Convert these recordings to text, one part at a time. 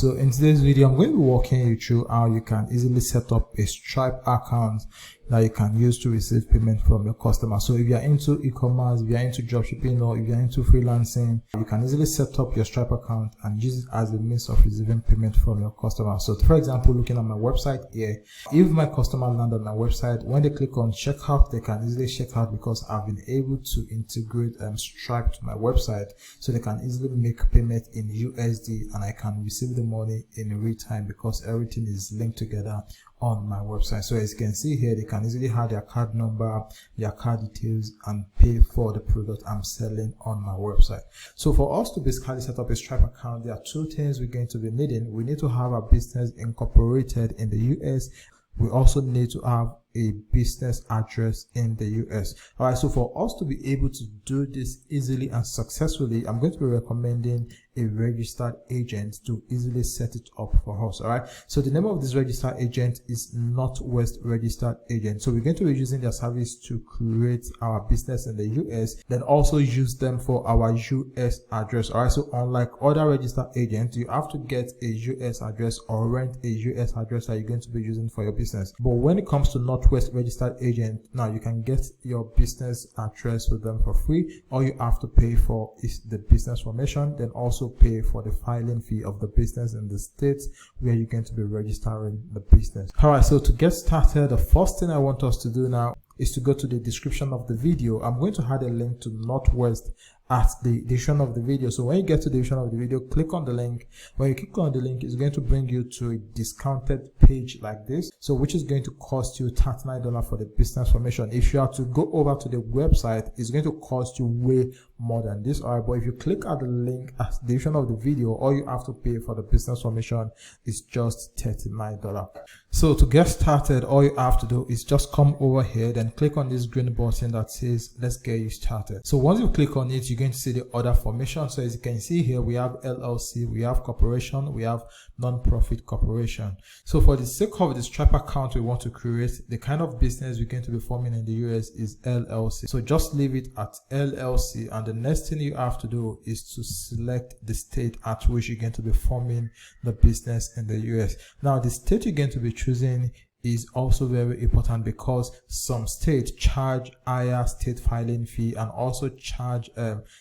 So in today's video, I'm going to be walking you through how you can easily set up a Stripe account that you can use to receive payment from your customer. So if you're into e-commerce, if you're into dropshipping, or if you're into freelancing, you can easily set up your Stripe account and use it as a means of receiving payment from your customer. So for example, looking at my website here, if my customer land on my website, when they click on checkout, they can easily check out because I've been able to integrate Stripe to my website, so they can easily make payment in USD and I can receive the money in real time because everything is linked together on my website. So as you can see here, they can easily have their card number, their card details, and pay for the product I'm selling on my website. So for us to basically set up a Stripe account, there are two things we're going to be needing. We need to have our business incorporated in the US. We also need to have a business address in the US. All right, so for us to be able to do this easily and successfully, I'm going to be recommending a registered agent to easily set it up for us. All right, so the name of this registered agent is Northwest Registered Agent. So we're going to be using their service to create our business in the US, then also use them for our US address. All right, so unlike other registered agents, you have to get a US address or rent a US address that you're going to be using for your business. But when it comes to Northwest Registered Agent, now you can get your business address with them for free. All you have to pay for is the business formation, then also pay for the filing fee of the business in the state where you're going to be registering the business. All right, so to get started, the first thing I want us to do now is to go to the description of the video. I'm going to add a link to Northwest at the description of the video. So when you get to the description of the video, click on the link. When you click on the link, it's going to bring you to a discounted page like this, so which is going to cost you $39 for the business formation. If you have to go over to the website, it's going to cost you way more than this. All right, but if you click at the link at the description of the video, all you have to pay for the business formation is just $39. So to get started, all you have to do is just come over here, then click on this green button that says let's get you started. So once you click on it, you're going to see the other formation. So as you can see here, we have LLC, we have corporation, we have non-profit corporation. So for the sake of the Stripe account we want to create, the kind of business we're going to be forming in the US is LLC. So just leave it at LLC, and the next thing you have to do is to select the state at which you're going to be forming the business in the US. Now the state you're going to be choosing is also very important because some states charge higher state filing fee and also charge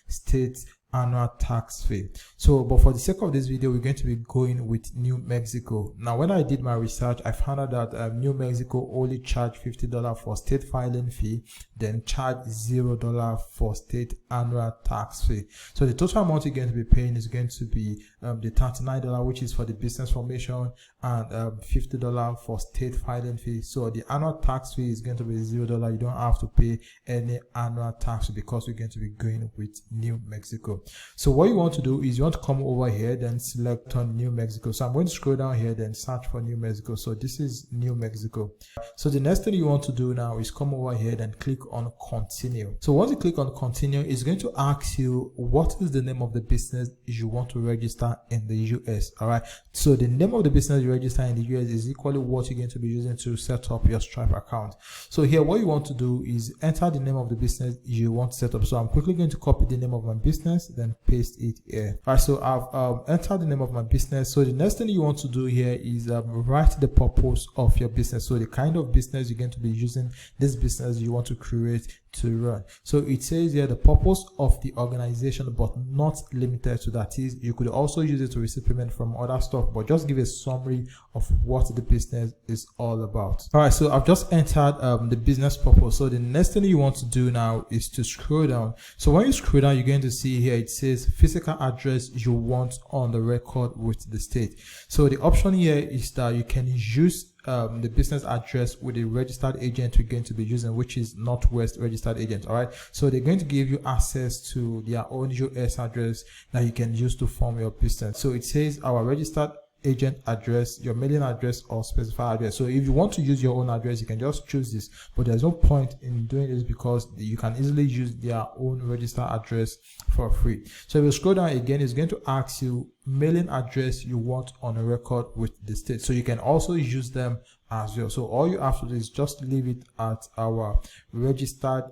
state annual tax fee. So but for the sake of this video, we're going to be going with New Mexico. Now when I did my research, I found out that New Mexico only charge $50 for state filing fee, then charge $0 for state annual tax fee. So the total amount you're going to be paying is going to be the $39, which is for the business formation, and $50 for state filing fee. So the annual tax fee is going to be $0. You don't have to pay any annual tax because we're going to be going with New Mexico. So what you want to do is you want to come over here, then select on New Mexico. So I'm going to scroll down here, then search for New Mexico. So this is New Mexico. So the next thing you want to do now is come over here, then click on continue. So once you click on continue, it's going to ask you what is the name of the business you want to register in the US. All right, so the name of the business you register in the US is equally what you're going to be using to set up your Stripe account. So here what you want to do is enter the name of the business you want to set up. So I'm quickly going to copy the name of my business, then paste it here. All right, so I've entered the name of my business. So the next thing you want to do here is write the purpose of your business. So the kind of business you're going to be using this business you want to create to run. So it says here the purpose of the organization, but not limited to that. Is you could also use it to receive payment from other stuff, but just give a summary of what the business is all about. All right, so I've just entered the business purpose. So the next thing you want to do now is to scroll down. So when you scroll down, you're going to see here it says physical address you want on the record with the state. So the option here is that you can use the business address with the registered agent we're going to be using, which is Northwest Registered Agent. All right, so they're going to give you access to their own US address that you can use to form your business. So it says our registered agent address, your mailing address, or specified address. So if you want to use your own address, you can just choose this, but there's no point in doing this because you can easily use their own registered address for free. So if you scroll down again, it's going to ask you mailing address you want on a record with the state. So you can also use them as well. So all you have to do is just leave it at our registered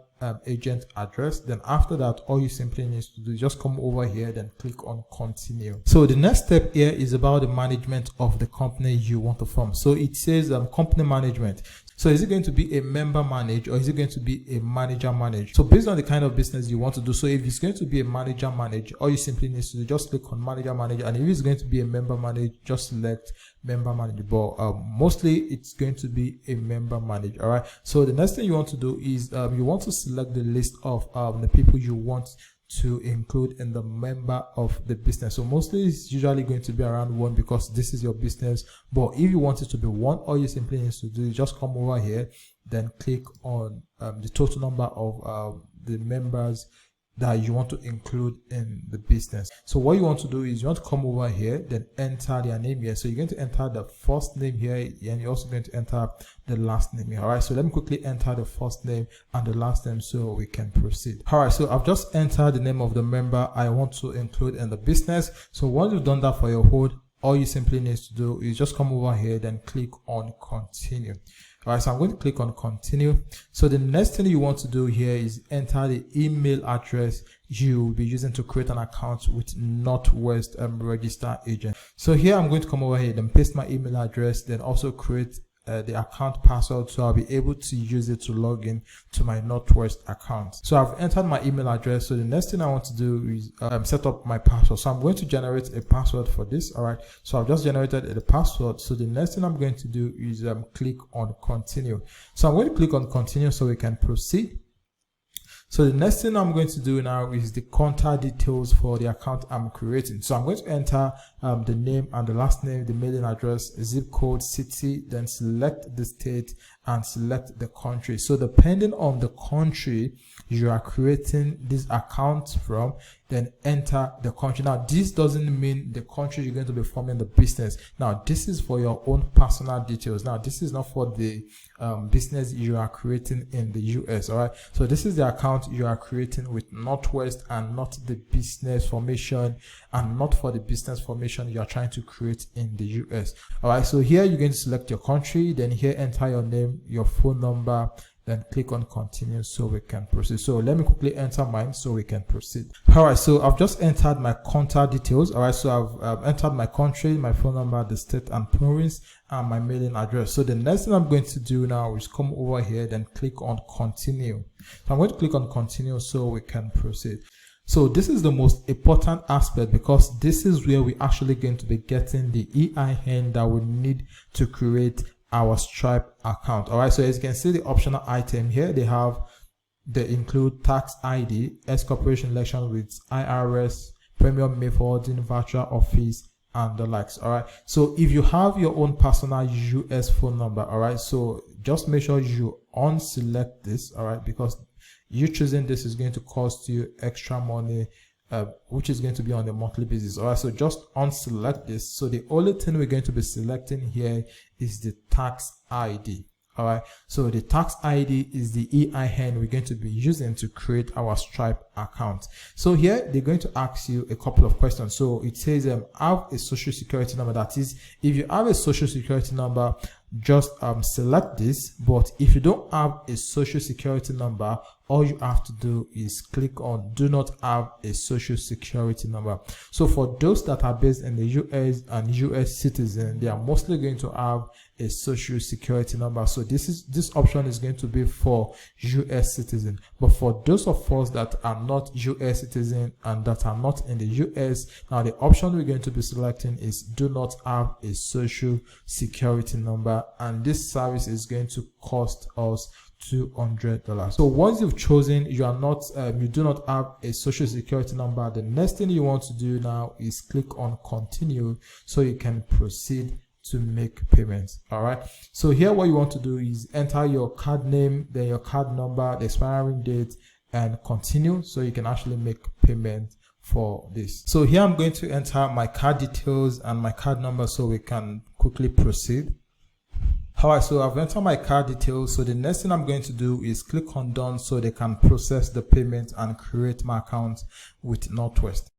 agent address. Then after that, all you simply need to do is just come over here, then click on continue. So the next step here is about the management of the company you want to form. So it says company management. So is it going to be a member manage, or is it going to be a manager manage? So based on the kind of business you want to do, so if it's going to be a manager manage, all you simply need to do, just click on manager manage. And if it's going to be a member manage, just select member manage. But mostly it's going to be a member manage. All right. So the next thing you want to do is you want to select the list of the people you want to include in the member of the business. So mostly it's usually going to be around 1 because this is your business. But if you want it to be 1, all you simply need to do is just come over here, then click on the total number of the members that you want to include in the business. So what you want to do is you want to come over here, then enter their name here. So you're going to enter the first name here, and you're also going to enter the last name here. All right, so let me quickly enter the first name and the last name so we can proceed. All right, so I've just entered the name of the member I want to include in the business. So once you've done that for your hold, all you simply need to do is just come over here, then click on continue. All right, so I'm going to click on continue. So the next thing you want to do here is enter the email address you will be using to create an account with Northwest Register Agent. So here I'm going to come over here, then paste my email address, then also create the account password, so I'll be able to use it to log in to my Northwest account. So I've entered my email address. So the next thing I want to do is set up my password. So I'm going to generate a password for this. All right, so I've just generated the password. So the next thing I'm going to do is click on continue. So I'm going to click on continue so we can proceed. So the next thing I'm going to do now is the contact details for the account I'm creating. So I'm going to enter the name and the last name, the mailing address, zip code, city, then select the state and select the country. So depending on the country you are creating this account from, then enter the country. Now this doesn't mean the country you're going to be forming the business. Now this is for your own personal details. Now this is not for the business you are creating in the US. All right, so this is the account you are creating with Northwest and not the business formation, and not for the business formation you are trying to create in the US. All right, so here you're going to select your country, then here enter your name, your phone number, then click on continue so we can proceed. So let me quickly enter mine so we can proceed. All right, so I've just entered my contact details. All right, so I've entered my country, my phone number, the state and province, and my mailing address. So the next thing I'm going to do now is come over here, then click on continue. So I'm going to click on continue so we can proceed. So this is the most important aspect, because this is where we're actually going to be getting the EIN that we need to create our Stripe account. All right, so as you can see, the optional item here, they include tax ID, S corporation election with IRS, premium mail forwarding, virtual office, and the likes. All right, so if you have your own personal US phone number, all right, so just make sure you unselect this, all right, because you choosing this is going to cost you extra money, which is going to be on a monthly basis. All right, so just unselect this. So the only thing we're going to be selecting here is the tax ID. All right, so the tax ID is the EIN we're going to be using to create our Stripe account. So here they're going to ask you a couple of questions. So it says have a social security number. That is, if you have a social security number, just select this. But if you don't have a social security number, all you have to do is click on do not have a social security number. So for those that are based in the US and US citizen, they are mostly going to have a social security number. So this option is going to be for US citizen. But for those of us that are not US citizen and that are not in the US, now the option we're going to be selecting is do not have a social security number, and this service is going to cost us $200. So once you've chosen you do not have a social security number, the next thing you want to do now is click on continue so you can proceed to make payments. All right, so here what you want to do is enter your card name, then your card number, the expiring date, and continue so you can actually make payment for this. So here I'm going to enter my card details and my card number so we can quickly proceed. All right, so I've entered my card details. So the next thing I'm going to do is click on done so they can process the payment and create my account with Northwest.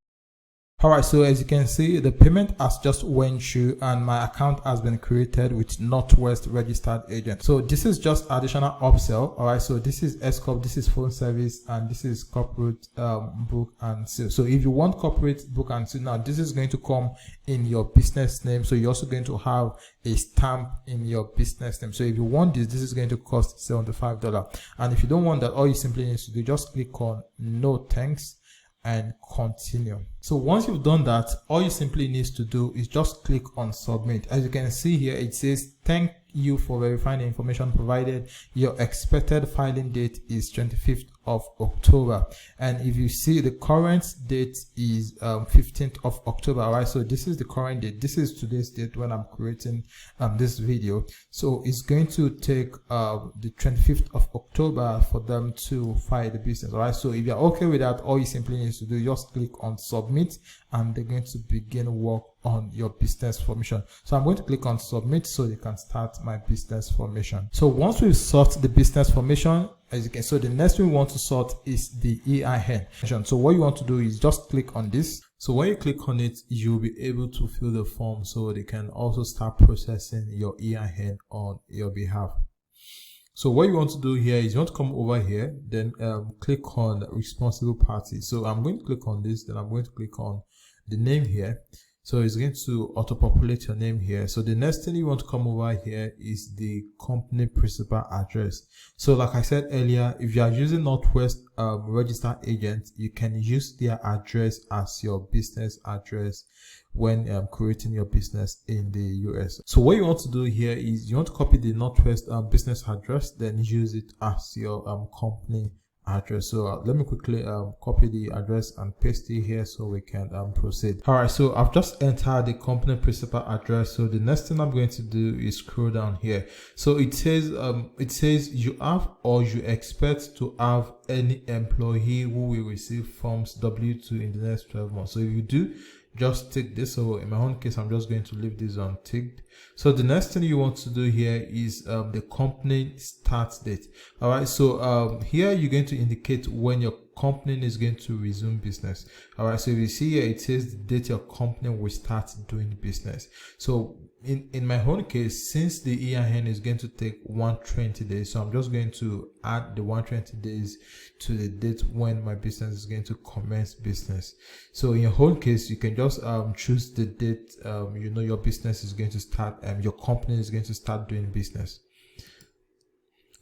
All right, so as you can see, the payment has just went through and my account has been created with Northwest registered agent. So this is just additional upsell. All right, so this is S-Corp, this is phone service, and this is corporate book and seal. So if you want corporate book and seal, now this is going to come in your business name. So you're also going to have a stamp in your business name. So if you want this, this is going to cost $75. And if you don't want that, all you simply need to do, just click on no thanks and continue. So once you've done that, all you simply need to do is just click on submit. As you can see here, it says thank you for verifying the information provided. Your expected filing date is 25th of October, and if you see, the current date is 15th of October. All right, so this is the current date. This is today's date when I'm creating this video. So it's going to take the 25th of October for them to file the business. All right, so if you're okay with that, all you simply need to do, just click on submit and they're going to begin work on your business formation. So I'm going to click on submit so you can start my business formation. So once we've sorted the business formation, as you can, so the next thing we want to sort is the EIN. So what you want to do is just click on this. So when you click on it, you'll be able to fill the form so they can also start processing your EIN on your behalf. So what you want to do here is you want to come over here, then click on responsible party. So I'm going to click on this, then I'm going to click on the name here. So it's going to auto-populate your name here. So the next thing you want to come over here is the company principal address. So like I said earlier, if you are using Northwest registered agent, you can use their address as your business address when creating your business in the US. So what you want to do here is you want to copy the Northwest business address, then use it as your company address. So let me quickly copy the address and paste it here so we can proceed. All right, so I've just entered the company principal address. So the next thing I'm going to do is scroll down here. So it says you have or you expect to have any employee who will receive forms W2 in the next 12 months. So if you do, just tick this. So in my own case, I'm just going to leave this unticked. So the next thing you want to do here is the company start date. All right, so here you're going to indicate when your company is going to resume business. All right, so if you see here, it says the date your company will start doing business. So in my own case, since the EIN is going to take 120 days, so I'm just going to add the 120 days to the date when my business is going to commence business. So in your own case, you can just choose the date you know your business is going to start, your company is going to start doing business.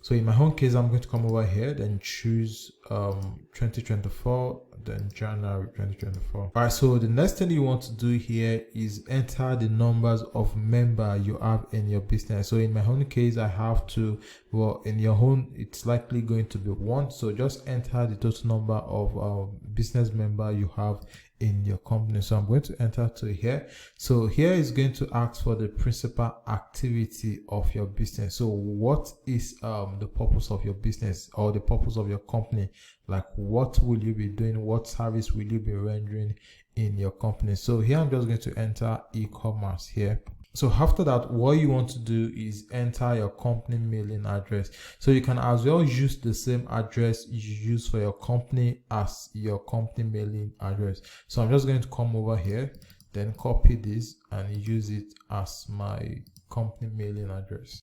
So in my own case, I'm going to come over here, then choose 2024, then January 2024. All right, so the next thing you want to do here is enter the numbers of member you have in your business. So in my own case, I have to, well, in your own, it's likely going to be 1. So just enter the total number of business member you have in your company. So I'm going to enter to here. So here is going to ask for the principal activity of your business. So what is the purpose of your business or the purpose of your company? Like, what will you be doing? What service will you be rendering in your company? So here I'm just going to enter e-commerce here. So after that, what you want to do is enter your company mailing address. So you can as well use the same address you use for your company as your company mailing address. So I'm just going to come over here, then copy this and use it as my company mailing address.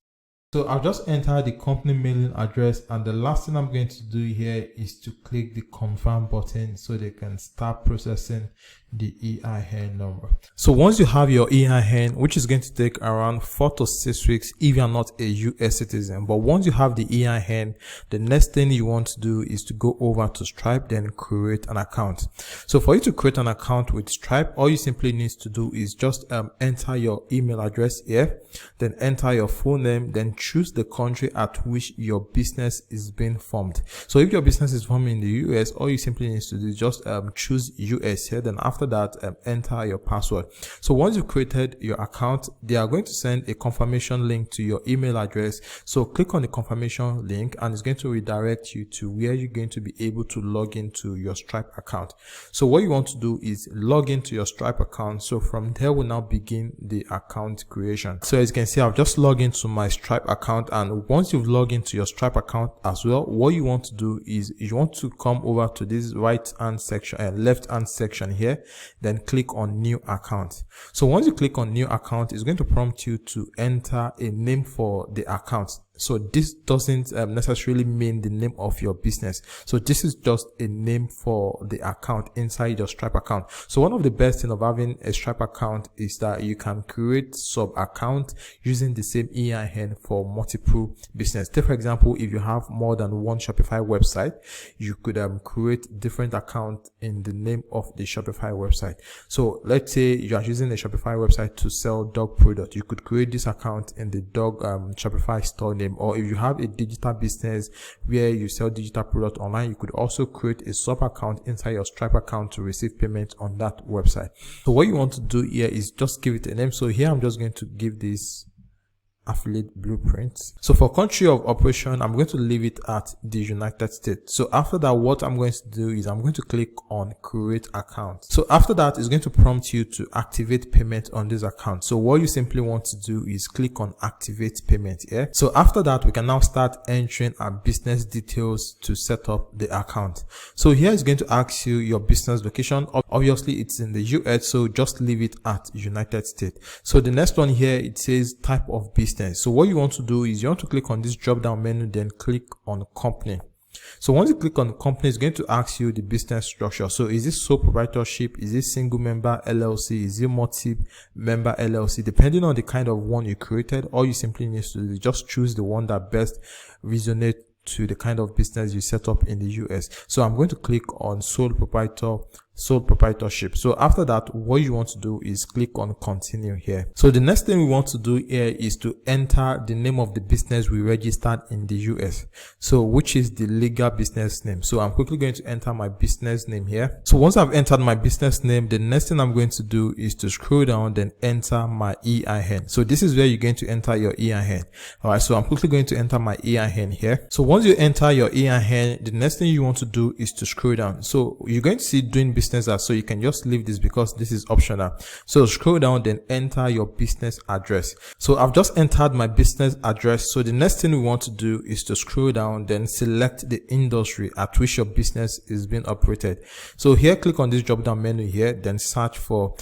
So I'll just enter the company mailing address, and the last thing I'm going to do here is to click the confirm button so they can start processing the EIN number. So once you have your EIN, which is going to take around 4 to 6 weeks if you're not a US citizen, but once you have the EIN, the next thing you want to do is to go over to Stripe, then create an account. So for you to create an account with Stripe, all you simply need to do is just enter your email address here, then enter your full name, then choose the country at which your business is being formed. So if your business is formed in the US, all you simply need to do is just choose US here, then after that enter your password. So once you've created your account, they are going to send a confirmation link to your email address. So click on the confirmation link and it's going to redirect you to where you're going to be able to log into your Stripe account. So what you want to do is log into your Stripe account. So from there we'll now begin the account creation. So as you can see, I've just logged into my Stripe account, and once you've logged into your Stripe account as well, what you want to do is you want to come over to this right hand section and left hand section here, then click on new account. So once you click on new account, it's going to prompt you to enter a name for the account. So this doesn't necessarily mean the name of your business. So this is just a name for the account inside your Stripe account. So one of the best things of having a Stripe account is that you can create sub account using the same EIN for multiple business. Take for example, if you have more than one Shopify website, you could create different account in the name of the Shopify website. So let's say you are using a Shopify website to sell dog product. You could create this account in the dog Shopify store name. Or if you have a digital business where you sell digital product online, you could also create a sub account inside your Stripe account to receive payment on that website. So what you want to do here is just give it a name. So here I'm just going to give this affiliate blueprint. So for country of operation, I'm going to leave it at the United States. So after that, what I'm going to do is I'm going to click on create account. So after that, it's going to prompt you to activate payment on this account. So what you simply want to do is click on activate payment here. So after that, we can now start entering our business details to set up the account. So here it's going to ask you your business location. Obviously it's in the US, so just leave it at United States. So the next one here, it says type of business. So what you want to do is you want to click on this drop down menu, then click on company. So once you click on company, it's going to ask you the business structure. So is this sole proprietorship? Is it single member LLC? Is it multi-member LLC? Depending on the kind of one you created, all you simply need to do is just choose the one that best resonates to the kind of business you set up in the US. So I'm going to click on sole proprietorship. So after that, what you want to do is click on continue here. So the next thing we want to do here is to enter the name of the business we registered in the US. So which is the legal business name. So I'm quickly going to enter my business name here. So once I've entered my business name, the next thing I'm going to do is to scroll down, then enter my EIN. So this is where you're going to enter your EIN. All right. So I'm quickly going to enter my EIN here. So once you enter your EIN, the next thing you want to do is to scroll down. So you're going to see doing business as, so you can just leave this because this is optional. So scroll down, then enter your business address. So I've just entered my business address. So the next thing we want to do is to scroll down, then select the industry at which your business is being operated. So here, click on this drop down menu here, then search for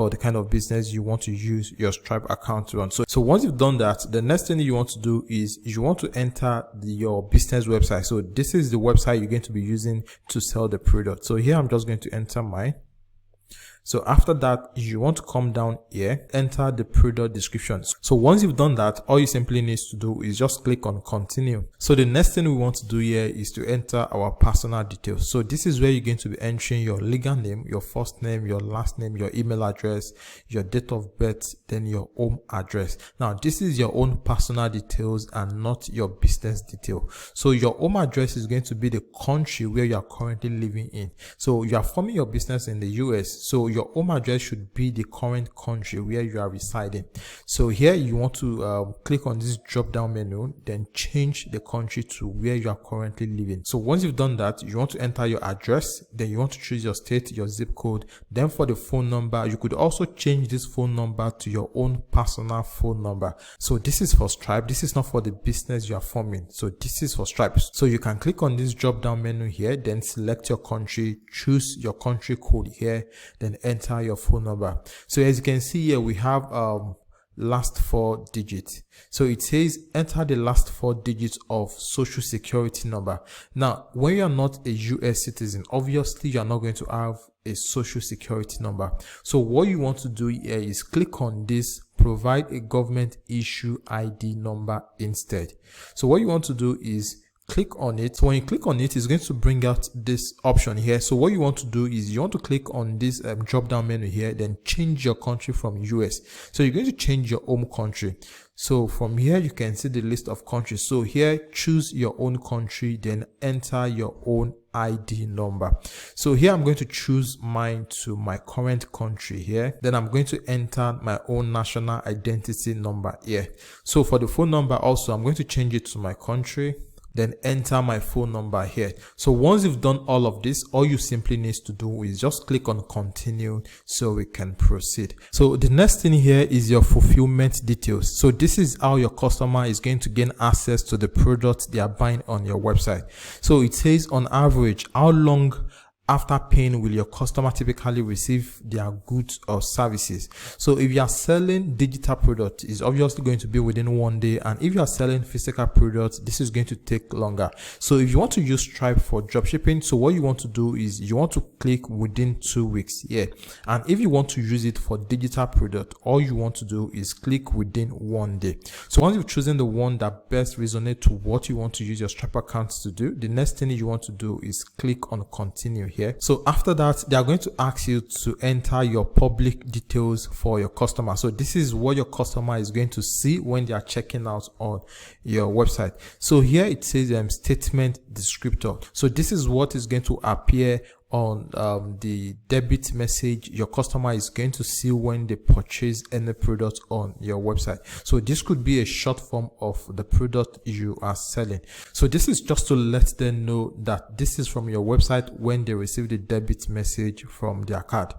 the kind of business you want to use your Stripe account to run. So once you've done that, the next thing you want to do is you want to enter your business website. So this is the website you're going to be using to sell the product. So here I'm just going to enter mine. So after that, you want to come down here, enter the product description. So once you've done that, all you simply need to do is just click on continue. So the next thing we want to do here is to enter our personal details. So this is where you're going to be entering your legal name, your first name, your last name, your email address, your date of birth, then your home address. Now, this is your own personal details and not your business detail. So your home address is going to be the country where you are currently living in. So you are forming your business in the US. So your home address should be the current country where you are residing. So here you want to click on this drop down menu, then change the country to where you are currently living. So once you've done that, you want to enter your address, then you want to choose your state, your zip code. Then for the phone number, you could also change this phone number to your own personal phone number. So this is for Stripe. This is not for the business you are forming. So this is for Stripe. So you can click on this drop down menu here, then select your country, choose your country code here, then enter your phone number. So as you can see here, we have last 4 digits. So it says enter the last 4 digits of social security number. Now, when you are not a US citizen, obviously you are not going to have a social security number. So what you want to do here is click on this, provide a government issue ID number instead. So what you want to do is click on it. So when you click on it, it's going to bring out this option here. So what you want to do is you want to click on this drop down menu here, then change your country from US. So you're going to change your home country. So from here, you can see the list of countries. So here, choose your own country, then enter your own ID number. So here, I'm going to choose mine to my current country here. Then I'm going to enter my own national identity number here. So for the phone number also, I'm going to change it to my country. then enter my phone number here. So once you've done all of this, all you simply need to do is just click on continue so we can proceed. So the next thing here is your fulfillment details. So this is how your customer is going to gain access to the product they are buying on your website. So it says on average, how long after paying will your customer typically receive their goods or services. So if you are selling digital products, it's obviously going to be within 1 day, and if you are selling physical products, this is going to take longer. So if you want to use Stripe for dropshipping, so what you want to do is you want to click within 2 weeks here, and if you want to use it for digital product, all you want to do is click within 1 day. So once you've chosen the one that best resonates to what you want to use your Stripe account to do, the next thing you want to do is click on continue here. So after that, they are going to ask you to enter your public details for your customer. So this is what your customer is going to see when they are checking out on your website. So here it says statement descriptor. So this is what is going to appear on the debit message your customer is going to see when they purchase any product on your website. So this could be a short form of the product you are selling. So this is just to let them know that this is from your website when they receive the debit message from their card.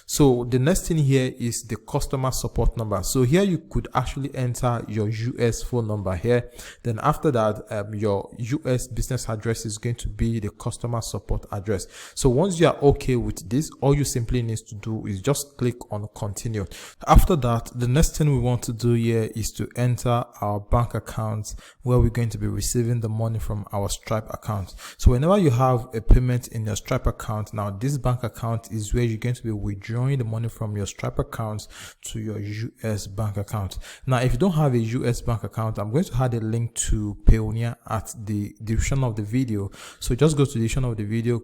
So the next thing here is the customer support number. So here you could actually enter your US phone number here. Then after that, your US business address is going to be the customer support address. So once you are okay with this, all you simply need to do is just click on continue. After that, the next thing we want to do here is to enter our bank account where we're going to be receiving the money from our Stripe account. So whenever you have a payment in your Stripe account, now this bank account is where you're going to be withdrawing the money from your Stripe account to your US bank account. Now, if you don't have a US bank account, I'm going to add a link to Payoneer at the description of the video. So just go to the description of the video,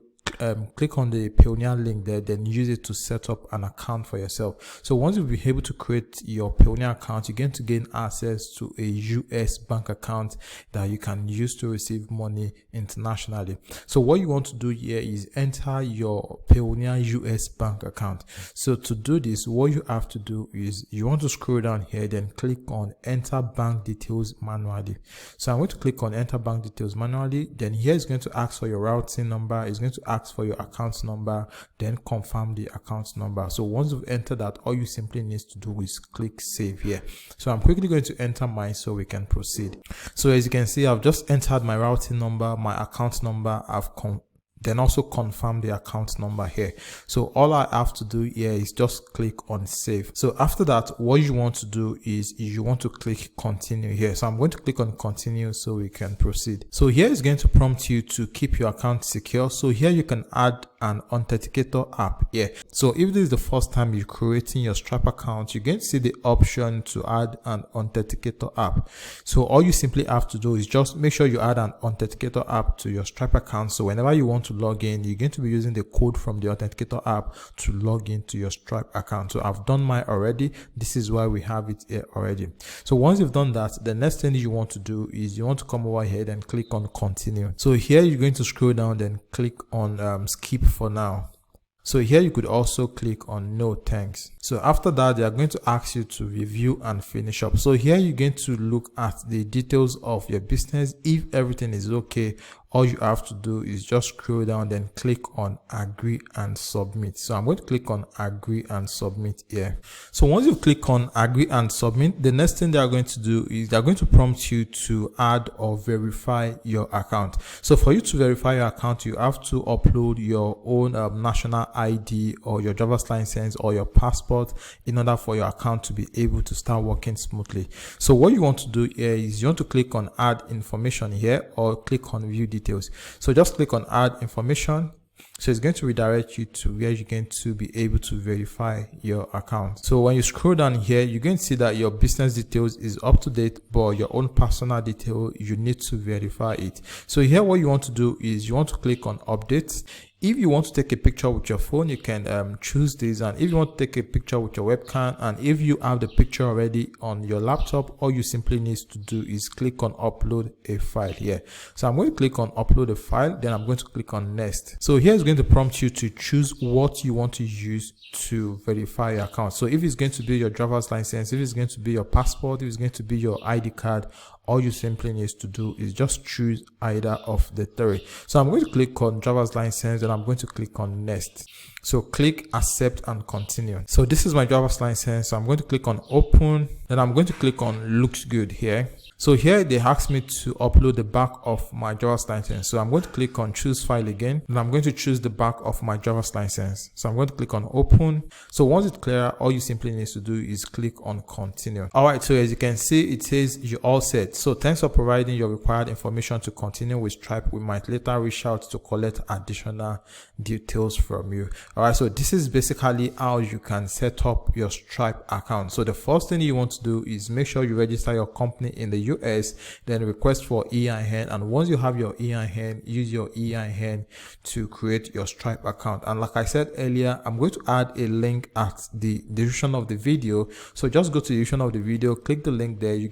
click on the Payoneer link there, then use it to set up an account for yourself. So once you'll be able to create your Payoneer account, you're going to gain access to a US bank account that you can use to receive money internationally. So what you want to do here is enter your Payoneer US bank account. So to do this, what you have to do is you want to scroll down here, then click on enter bank details manually. So I'm going to click on enter bank details manually. Then here it's going to ask for your routing number. It's going to ask for your account number, then confirm the account number. So once you've entered that, all you simply need to do is click save here. So I'm quickly going to enter mine so we can proceed. So as you can see, I've just entered my routing number, my account number, then also confirm the account number here. So all I have to do here is just click on save. So after that, what you want to do is you want to click continue here. So I'm going to click on continue so we can proceed. So here is going to prompt you to keep your account secure. So here you can add an authenticator app here. So if this is the first time you're creating your Stripe account, you're going to see the option to add an authenticator app. So all you simply have to do is just make sure you add an authenticator app to your Stripe account. So whenever you want to log in, you're going to be using the code from the authenticator app to log into your Stripe account. So I've done mine already. This is why we have it here already. So once you've done that, the next thing you want to do is you want to come over here and click on continue. So here you're going to scroll down, then click on skip for now. So here you could also click on no thanks. So after that, they are going to ask you to review and finish up. So here you're going to look at the details of your business. If everything is okay, all you have to do is just scroll down, then click on agree and submit. So I'm going to click on agree and submit here. So once you click on agree and submit, the next thing they are going to do is they're going to prompt you to add or verify your account. So for you to verify your account, you have to upload your own national ID or your driver's license or your passport in order for your account to be able to start working smoothly. So what you want to do here is you want to click on add information here or click on view details. So just click on add information. So it's going to redirect you to where you're going to be able to verify your account. So when you scroll down here, you're going to see that your business details is up to date, but your own personal detail, you need to verify it. So here what you want to do is you want to click on update. If you want to take a picture with your phone, you can choose this, and if you want to take a picture with your webcam, and if you have the picture already on your laptop, all you simply need to do is click on upload a file here. So I'm going to click on upload a file, then I'm going to click on next. So here is going to prompt you to choose what you want to use to verify your account. So if it's going to be your driver's license, if it's going to be your passport, if it's going to be your ID card, all you simply need to do is just choose either of the three. So I'm going to click on driver's license, and I'm going to click on next. So click accept and continue. So this is my driver's license. So I'm going to click on open, then I'm going to click on looks good here. So here they asked me to upload the back of my driver's license. So I'm going to click on choose file again, and I'm going to choose the back of my driver's license. So I'm going to click on open. So once it's clear, all you simply need to do is click on continue. All right, so as you can see, it says you're all set. So thanks for providing your required information to continue with Stripe. We might later reach out to collect additional details from you. All right, so this is basically how you can set up your Stripe account. So the first thing you want to do is make sure you register your company in the US, then request for EIN, and once you have your EIN, use your EIN to create your Stripe account. And like I said earlier, I'm going to add a link at the description of the video. So just go to the description of the video, click the link there. You